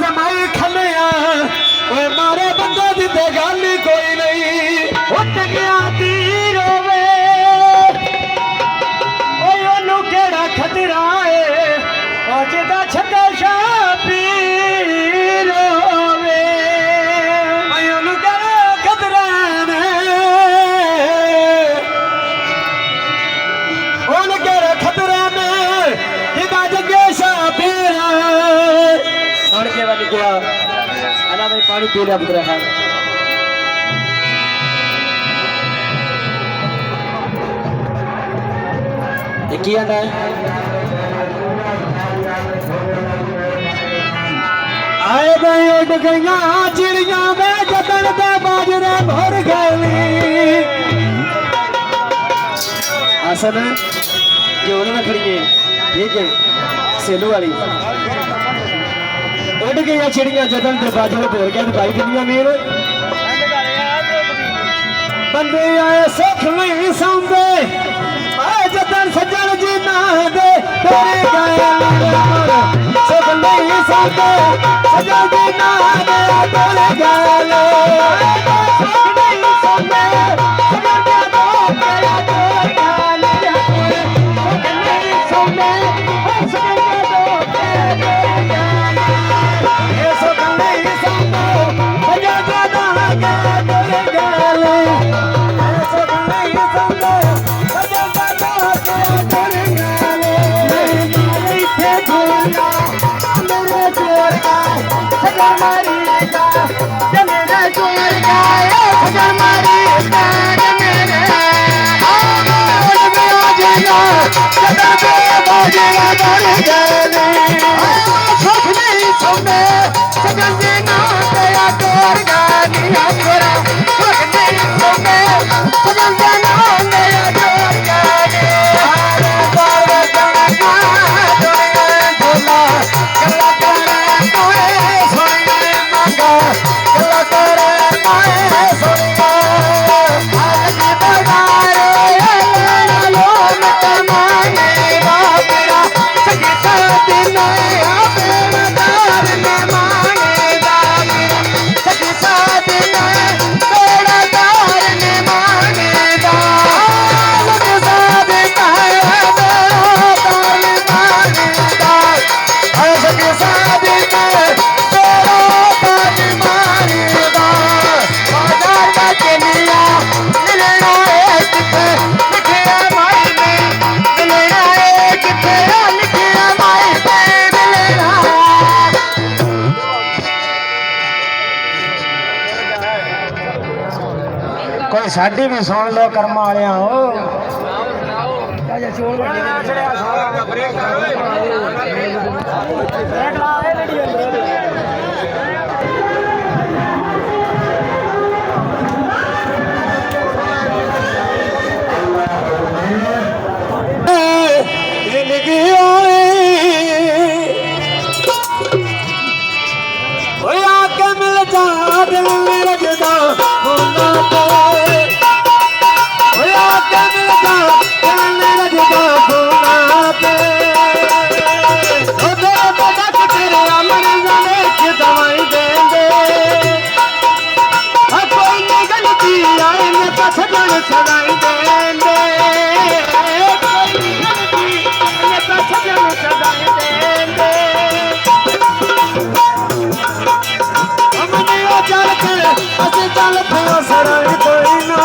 जमाई खलिया मारे बंदे दी ते गल कोई नहीं उठ गया तीर होवे ओनू केड़ा खतरा है अज दा छक्का शापीर होवे ओनू केड़ा खतरा ने ओनू केड़ा खतरा ने जिदा जगे शापीर सुन के बन गया अला भाई पानी पी लिया पुत्र है की आंदा आए गए उड़ गईया चिड़िया वे जतन दे बाजरे भर गई आसन जोड़ में खड़ी है ठीक है सेलू वाली उड़ गईया चिड़िया जतन दे बाजरे भर गए भाई दुनिया मेरे बंदे आए सुख नहीं सौंदे जतन सज्जन जी ना दे तेरे गए सुख नहीं सौंदे सज्जन जी ना दे तेरे गए सुख नहीं सौंदे सज्जन जी ना दे तेरे गए सुख नहीं सौंदे सज्जन जी ना दे तेरे गए सुख नहीं सौंदे सज्जन जी ना दे तेरे गए सुख नहीं सौंदे कोई साडी भी सुन लो कर्म वाले आके मिल जा दिल में रजदा होना तो कोई ना